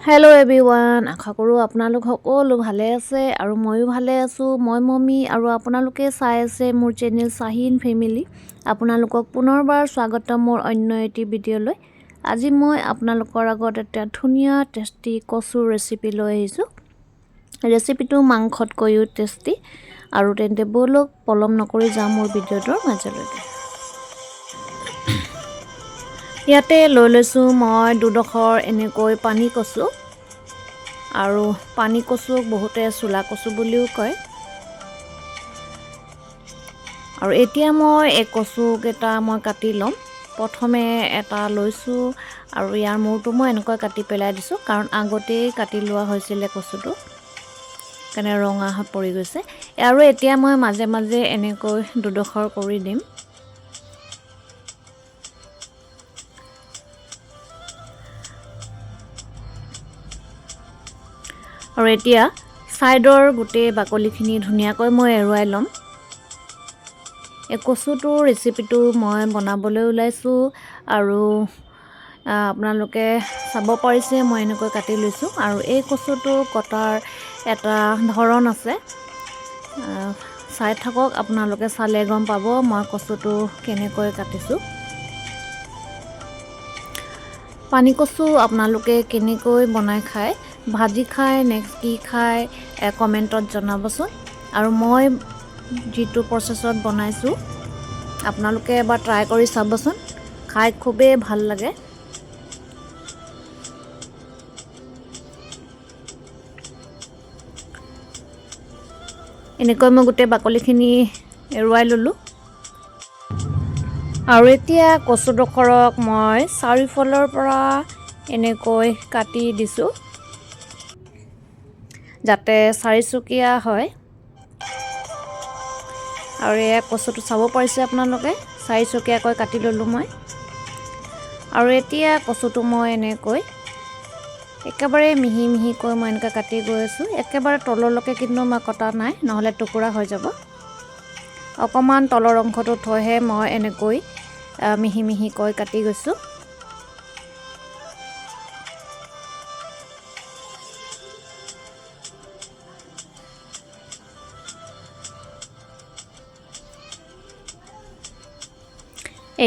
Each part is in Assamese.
হেল্ল' এভৰিৱান, আশা কৰোঁ আপোনালোক সকলো ভালে আছে আৰু ময়ো ভালে আছোঁ। মই মমি আৰু আপোনালোকে চাই আছে মোৰ চেনেল চাহিন ফেমিলি। আপোনালোকক পুনৰবাৰ স্বাগতম মোৰ অন্য এটি ভিডিঅ'লৈ। আজি মই আপোনালোকৰ আগত এটা ধুনীয়া টেষ্টি কচুৰ ৰেচিপি লৈ আহিছোঁ। ৰেচিপিটো মাংসতকৈও টেষ্টি। আৰু তেন্তে ব'লক পলম নকৰি যাওঁ মোৰ ভিডিঅ'টোৰ মাজলৈকে। ইয়াতে লৈ লৈছোঁ মই দুডোখৰ এনেকৈ পানী কচু, আৰু পানী কচুক বহুতে চোলা কচু বুলিও কয়। আৰু এতিয়া মই এই কচুকেইটা মই কাটি ল'ম। প্ৰথমে এটা লৈছোঁ আৰু ইয়াৰ মূৰটো মই এনেকৈ কাটি পেলাই দিছোঁ, কাৰণ আগতেই কাটি লোৱা হৈছিলে কচুটো, কাৰণে ৰঙা হৈ পৰি গৈছে। আৰু এতিয়া মই মাজে মাজে এনেকৈ দুডোখৰ কৰি দিম। আৰু এতিয়া ছাইডৰ গোটেই বাকলিখিনি ধুনীয়াকৈ মই এৰুৱাই ল'ম। এই কচুটোৰ ৰেচিপিটো মই বনাবলৈ ওলাইছোঁ, আৰু আপোনালোকে চাব পাৰিছে মই এনেকৈ কাটি লৈছোঁ। আৰু এই কচুটো কটাৰ এটা ধৰণ আছে, চাই থাকক, আপোনালোকে চালে গম পাব মই কচুটো কেনেকৈ কাটিছোঁ। পানী কচু আপোনালোকে কেনেকৈ বনাই খায়, ভাজি খায় নে কি খায়, কমেণ্টত জনাবচোন। আৰু মই যিটো প্ৰচেছত বনাইছোঁ আপোনালোকে এবাৰ ট্ৰাই কৰি চাবচোন, খাই খুবেই ভাল লাগে। এনেকৈ মই গোটেই বাকলিখিনি এৰুৱাই ল'লোঁ। আৰু এতিয়া কচুডোখৰক মই চাৰিওফালৰ পৰা এনেকৈ কাটি দিছোঁ, যাতে চাৰিচুকীয়া হয়। আৰু এয়া কচুটো চাব পাৰিছে আপোনালোকে, চাৰিচুকীয়াকৈ কাটি ল'লোঁ মই। আৰু এতিয়া কচুটো মই এনেকৈ একেবাৰে মিহি মিহিকৈ মই এনেকৈ কাটি গৈ আছোঁ। একেবাৰে তললৈকে কিন্তু মই কটা নাই, নহ'লে টুকুৰা হৈ যাব। অকণমান তলৰ অংশটো থৈহে মই এনেকৈ মিহি মিহিকৈ কাটি গৈছোঁ।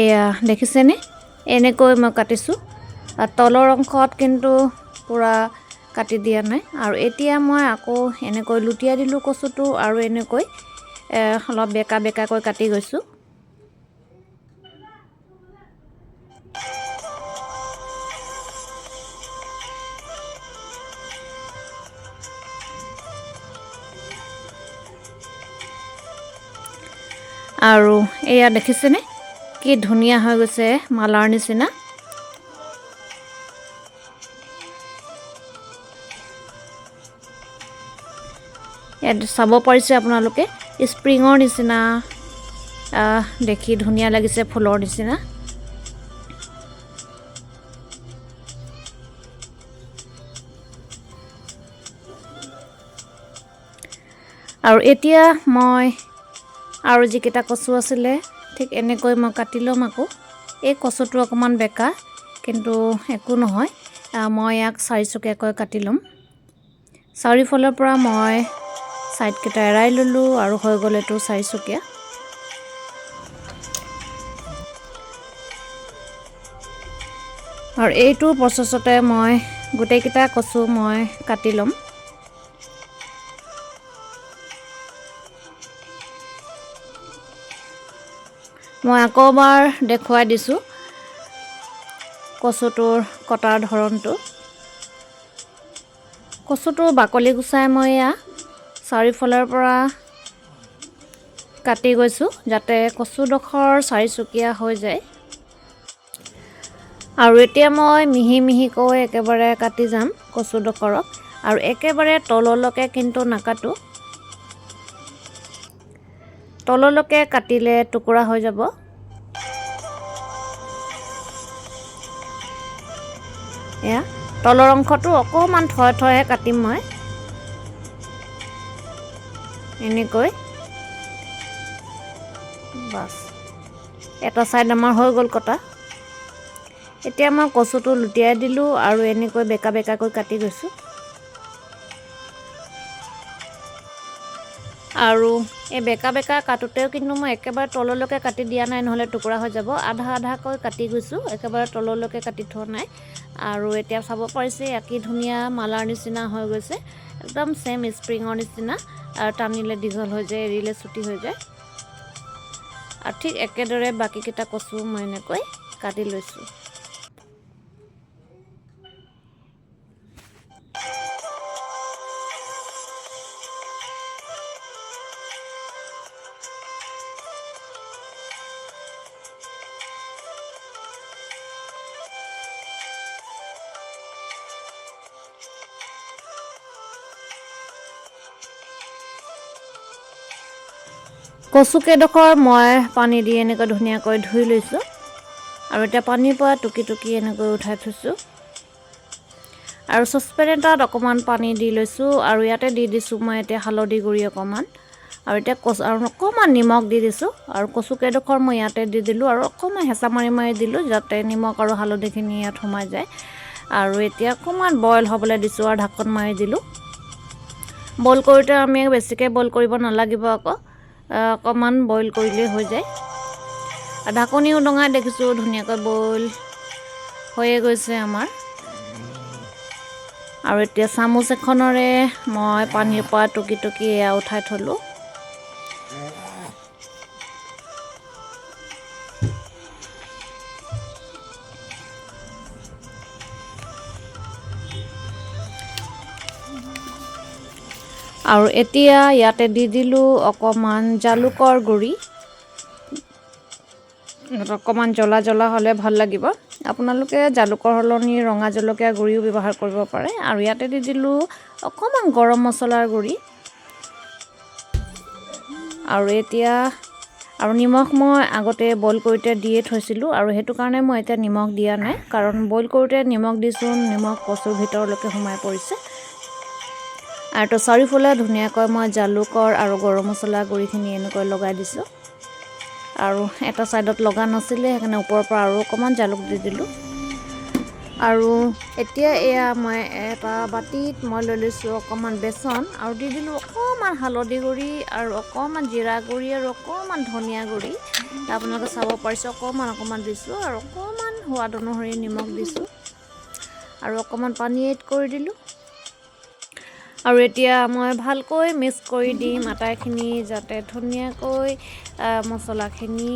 এয়া দেখিছেনে, এনেকৈ মই কাটিছোঁ। তলৰ অংশত কিন্তু পূৰা কাটি দিয়া নাই। আৰু এতিয়া মই আকৌ এনেকৈ লুটিয়াই দিলোঁ কচুটো, আৰু এনেকৈ অলপ বেকা বেকাকৈ কাটি গৈছোঁ। আৰু এয়া দেখিছেনে কি ধুনীয়া হৈ গৈছে, মালাৰ নিচিনা। ইয়াত চাব পাৰিছে আপোনালোকে, স্প্ৰিঙৰ নিচিনা দেখি ধুনীয়া লাগিছে, ফুলৰ নিচিনা। আৰু এতিয়া মই আৰু যিকেইটা কচু আছিলে ঠিক এনেকৈ মই কাটি ল'ম আকৌ। এই কচুটো অকণমান বেকা, কিন্তু একো নহয়, মই ইয়াক চাৰিচুকীয়াকৈ কাটি ল'ম। চাৰিওফালৰ পৰা মই ছাইডকেইটা এৰাই ল'লোঁ, আৰু হৈ গ'ল এইটো চাৰিচুকীয়া। আৰু এইটো প্ৰচেছতে মই গোটেইকেইটা কচু মই কাটি ল'ম। মই আকৌ এবাৰ দেখুৱাই দিছোঁ কচুটোৰ কটাৰ ধৰণটো। কচুটোৰ বাকলি গুচাই মই এয়া চাৰিওফালৰ পৰা কাটি গৈছোঁ, যাতে কচুডোখৰ চাৰিচুকীয়া হৈ যায়। আৰু এতিয়া মই মিহি মিহিকৈ একেবাৰে কাটি যাম কচুডোখৰক, আৰু একেবাৰে তললৈকে কিন্তু নাকাটো। তললৈকে কাটিলে টুকুৰা হৈ যাব। এয়া তলৰ অংশটো অকণমান থৈ থৈহে কাটিম মই, এনেকৈ। বাছ, এটা ছাইড আমাৰ হৈ গ'ল কটা। এতিয়া মই কচুটো লুটিয়াই দিলোঁ আৰু এনেকৈ বেকা বেকাকৈ কাটি গৈছোঁ। আৰু এই বেকা বেকা কাটোতেও কিন্তু মই একেবাৰে তললৈকে কাটি দিয়া নাই, নহ'লে টুকুৰা হৈ যাব। আধা আধাকৈ কাটি গৈছোঁ, একেবাৰে তললৈকে কাটি থোৱা নাই। আৰু এতিয়া চাব পাৰিছে কি ধুনীয়া মালাৰ নিচিনা হৈ গৈছে, একদম ছেম স্প্ৰিঙৰ নিচিনা। আৰু টানিলে দীঘল হৈ যায়, এৰিলে চুটি হৈ যায়। আৰু ঠিক একেদৰে বাকীকেইটা কচু মই এনেকৈ কাটি লৈছোঁ। কচুকেইডোখৰ মই পানী দি এনেকৈ ধুনীয়াকৈ ধুই লৈছোঁ। আৰু এতিয়া পানীৰ পৰা টুকি টুকি এনেকৈ উঠাই থৈছোঁ। আৰু চচপেন এটাত অকণমান পানী দি লৈছোঁ আৰু ইয়াতে দি দিছোঁ মই এতিয়া হালধি গুড়ি অকণমান। আৰু এতিয়া আৰু অকণমান নিমখ দি দিছোঁ। আৰু কচুকেইডোখৰ মই ইয়াতে দি দিলোঁ আৰু অকণমান হেঁচা মাৰি মাৰি দিলোঁ, যাতে নিমখ আৰু হালধিখিনি ইয়াত সোমাই যায়। আৰু এতিয়া অকণমান বইল হ'বলৈ দিছোঁ আৰু ঢাকোন মাৰি দিলোঁ। বইল কৰোঁতে আমি বেছিকৈ বইল কৰিব নালাগিব আকৌ, অকণমান বইল কৰিলেই হৈ যায়। ঢাকনি উদঙাই দেখিছোঁ ধুনীয়াকৈ বইল হৈয়ে গৈছে আমাৰ। আৰু এতিয়া চামুচ এখনেৰে মই পানীৰ পৰা টুকি টুকি এয়া উঠাই থ'লোঁ। আৰু এতিয়া ইয়াতে দি দিলোঁ অকণমান জালুকৰ গুড়ি। অকণমান জ্বলা জ্বলা হ'লে ভাল লাগিব। আপোনালোকে জালুকৰ সলনি ৰঙা জলকীয়া গুড়িও ব্যৱহাৰ কৰিব পাৰে। আৰু ইয়াতে দি দিলোঁ অকণমান গৰম মছলাৰ গুড়ি। আৰু এতিয়া নিমখ মই আগতে বইল কৰোঁতে দিয়ে থৈছিলোঁ, আৰু সেইটো কাৰণে মই এতিয়া নিমখ দিয়া নাই, কাৰণ বইল কৰোঁতে নিমখ দিছোঁ, নিমখ কচুৰ ভিতৰলৈকে সোমাই পৰিছে। আৰু তো চাৰিওফালে ধুনীয়াকৈ মই জালুকৰ আৰু গৰম মছলা গুড়িখিনি এনেকৈ লগাই দিছোঁ। আৰু এটা ছাইডত লগা নাছিলে, সেইকাৰণে ওপৰৰ পৰা আৰু অকণমান জালুক দি দিলোঁ। আৰু এতিয়া এয়া মই এটা বাতিত মই লৈ লৈছোঁ অকণমান বেচন, আৰু দি দিলোঁ অকণমান হালধি গুড়ি আৰু অকণমান জিৰা গুড়ি আৰু অকণমান ধনিয়া গুড়ি। আপোনালোকে চাব পাৰিছে অকণমান দিছোঁ, আৰু অকণমান সোৱাদ অনুসৰি নিমখ দিছোঁ, আৰু অকণমান পানী এড কৰি দিলোঁ। আৰু এতিয়া মই ভালকৈ মিক্স কৰি দিম আটাইখিনি, যাতে ধুনীয়াকৈ মছলাখিনি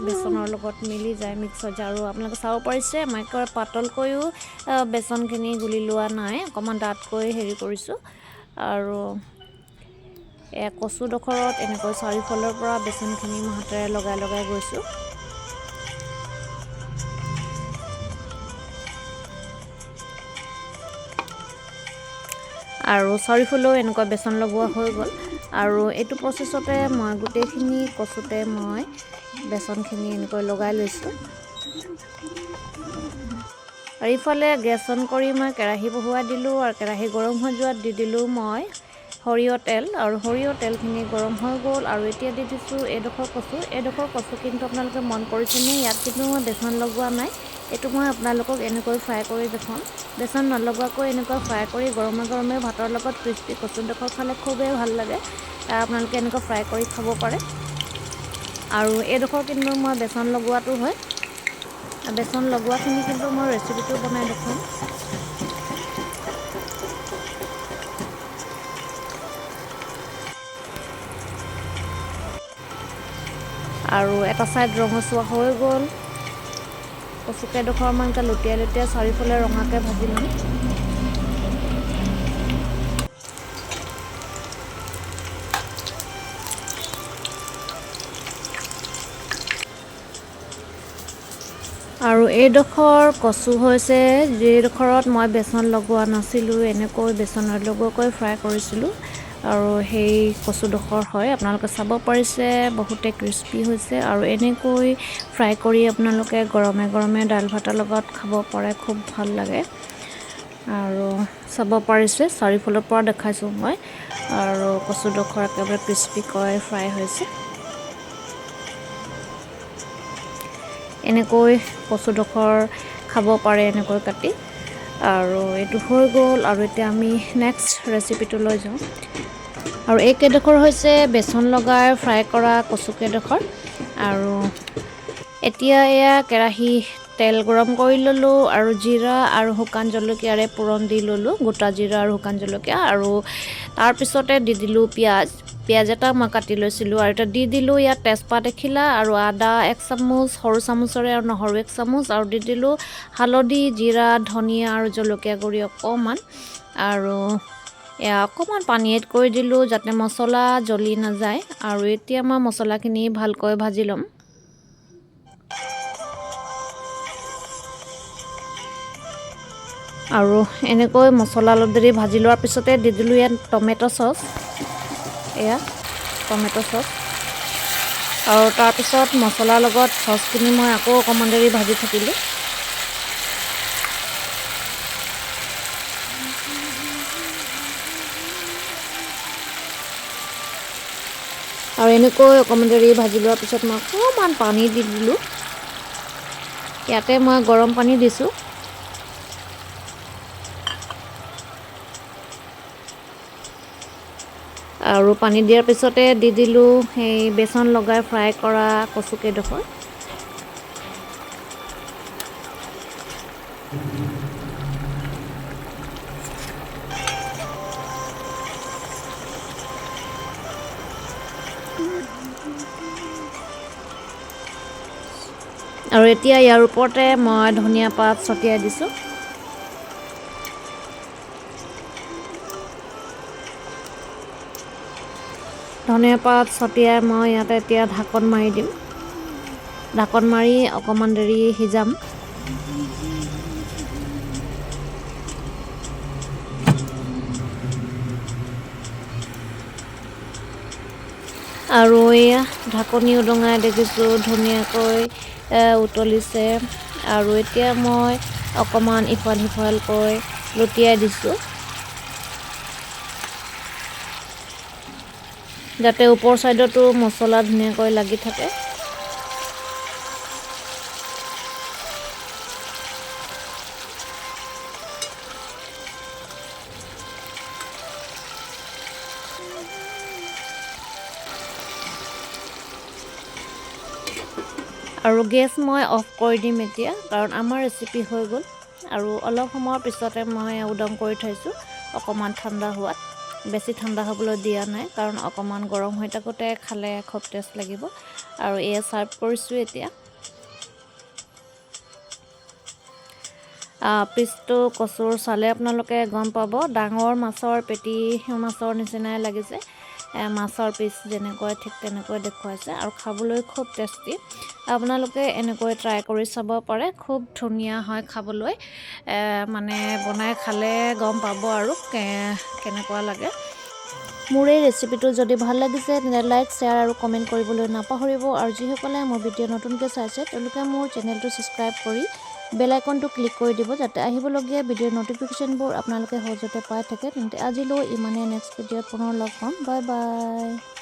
বেচনৰ লগত মিলি যায়, মিক্স হৈ যায়। আৰু আপোনালোকে চাব পাৰিছে মই একেবাৰে পাতলকৈও বেচনখিনি গুলি লোৱা নাই, অকণমান ডাঠকৈ হেৰি কৰিছোঁ। আৰু কচুডোখৰত এনেকৈ চাৰিওফালৰ পৰা বেচনখিনি মই হাতেৰে লগাই লগাই গৈছোঁ। আৰু চাৰিওফালেও এনেকুৱা বেচন লগোৱা হৈ গ'ল। আৰু এইটো প্ৰচেছতে মই গোটেইখিনি কচুতে মই বেচনখিনি এনেকৈ লগাই লৈছোঁ। আৰু ইফালে গেছ অন কৰি মই কেৰাহী বহুৱাই দিলোঁ, আৰু কেৰাহী গৰম হৈ যোৱাত দি দিলোঁ মই সৰিয়হ তেল। আৰু সৰিয়হ তেলখিনি গৰম হৈ গ'ল, আৰু এতিয়া দি দিছোঁ এইডোখৰ কচু কিন্তু আপোনালোকে মন কৰিছেনে, ইয়াত কিন্তু মই বেচন লগোৱা নাই। এইটো মই আপোনালোকক এনেকৈ ফ্ৰাই কৰি দেখুৱাম। বেচন নলগোৱাকৈ এনেকৈ ফ্ৰাই কৰি গৰমে গৰমে ভাতৰ লগত ক্ৰিস্পি কচুডোখৰ খালে খুবেই ভাল লাগে। আপোনালোকে এনেকৈ ফ্ৰাই কৰি খাব পাৰে। আৰু এইডোখৰ কিন্তু মই বেচন লগোৱাটো হয়, বেচন লগোৱাখিনি কিন্তু মই ৰেচিপিটো বনাই দেখুৱাম। আৰু এটা ছাইড ৰঙচুৱা হৈ গ'ল, কচুকেইডোখৰ মই এনেকৈ লুটিয়াই লুটিয়াই চাৰিওফালে ৰঙাকৈ ভাজি ল'ম। আৰু এইডোখৰ কচু হৈছে যিডোখৰত মই বেচন লগোৱা নাছিলোঁ, এনেকৈ বেচন নলগোৱাকৈ ফ্ৰাই কৰিছিলোঁ, আৰু সেই কচুডোখৰ হয়। আপোনালোকে চাব পাৰিছে বহুতে ক্ৰিস্পি হৈছে। আৰু এনেকৈ ফ্ৰাই কৰি আপোনালোকে গৰমে গৰমে দাইল ভাতৰ লগত খাব পাৰে, খুব ভাল লাগে। আৰু চাব পাৰিছে চাৰিওফালৰ পৰা দেখাইছোঁ মই, আৰু কচুডোখৰ একেবাৰে ক্ৰিস্পিকৈ ফ্ৰাই হৈছে। এনেকৈ কচুডোখৰ খাব পাৰে এনেকৈ কাটি আৰু এইটো হৈ গ'ল আৰু এতিয়া আমি নেক্সট ৰেচিপিটো লৈ যাওঁ আৰু এই কেইডোখৰ হৈছে বেচন লগাই ফ্ৰাই কৰা কচু কেইডোখৰ আৰু এতিয়া এয়া কেৰাহী তেল গৰম কৰি ল'লোঁ আৰু জিৰা আৰু শুকান জলকীয়াৰে পুৰণ দি ল'লোঁ গোটা জিৰা আৰু শুকান জলকীয়া আৰু তাৰপিছতে দি দিলোঁ পিঁয়াজ এটা মই কাটি লৈছিলোঁ আৰু এটা দি দিলোঁ ইয়াত তেজপাত এখিলা আৰু আদা 1 চামুচ সৰু চামুচৰে আৰু নহৰু 1 চামুচ আৰু দি দিলোঁ হালধি জিৰা ধনিয়া আৰু জলকীয়া গুড়ি অকণমান আৰু এয়া অকণমান পানী এড কৰি দিলোঁ যাতে মছলা জ্বলি নাযায় আৰু এতিয়া মই মছলাখিনি ভালকৈ ভাজি ল'ম আৰু এনেকৈ মছলা অলপ দেৰি ভাজি লোৱাৰ পিছতে দি দিলোঁ ইয়াত টমেটো চচ এয়া টমেটো চচ আৰু তাৰপিছত মছলাৰ লগত চচখিনি মই আকৌ অকণমান দেৰি ভাজি থাকিলোঁ আৰু এনেকৈ অকণমান দেৰি ভাজি লোৱাৰ পিছত মই অকণমান পানী দি দিলোঁ ইয়াতে মই গৰম পানী দিছোঁ আৰু পানী দিয়াৰ পিছতে দি দিলোঁ সেই বেচন লগাই ফ্ৰাই কৰা কচু কেইডোখৰ আৰু এতিয়া ইয়াৰ ওপৰতে মই ধনিয়া পাত ছটিয়াই দিছোঁ ধনিয়া পাত ছটিয়াই মই ইয়াতে এতিয়া ঢাকন মাৰি দিম ঢাকন মাৰি অকণমান দেৰি সিজাম আৰু এয়া ঢাকনি উদঙাই দেখিছোঁ ধুনীয়াকৈ উতলিছে আৰু এতিয়া মই অকণমান ইফাল সিফালকৈ লুটিয়াই দিছোঁ যাতে ওপৰ চাইডতো মছলা ধুনীয়াকৈ লাগি থাকে আৰু গেছ মই অফ কৰি দিম এতিয়া কাৰণ আমাৰ ৰেচিপি হৈ গ'ল আৰু অলপ সময়ৰ পিছতে মই উদং কৰি থৈছোঁ অকণমান ঠাণ্ডা হোৱাত বেছি ঠাণ্ডা হ'বলৈ দিয়া নাই কাৰণ অকণমান গৰম হৈ থাকোঁতে খালে খুব টেষ্ট লাগিব আৰু এয়া ছাৰ্ভ কৰিছোঁ এতিয়া পিচটো কচুৰ চালে আপোনালোকে গম পাব ডাঙৰ মাছৰ পেটি মাছৰ নিচিনাই লাগিছে মাছৰ পিচ যেনেকৈ ঠিক তেনেকৈ দেখুৱাইছে আৰু খাবলৈ খুব টেষ্টি আপোনালোকে এনেকৈ ট্ৰাই কৰি চাব পাৰে খুব ধুনীয়া হয় খাবলৈ মানে বনাই খালে গম পাব আৰু কেনেকুৱা লাগে মোৰ এই ৰেচিপিটো যদি ভাল লাগিছে তেন্তে লাইক শ্বেয়াৰ আৰু কমেণ্ট কৰিবলৈ নাপাহৰিব আৰু যিসকলে মোৰ ভিডিঅ' নতুনকৈ চাইছে তেওঁলোকে মোৰ চেনেলটো ছাবস্ক্ৰাইব কৰি বেল আইকনটো ক্লিক কৰি দিব যাতে আহিবলগীয়া ভিডিঅ'ৰ ন'টিফিকেশ্যনবোৰ আপোনালোকে সহজতে পাই থাকে তেন্তে আজিলৈ ইমানে নেক্সট ভিডিঅ'ত পুনৰ লগ পাম বাই বাই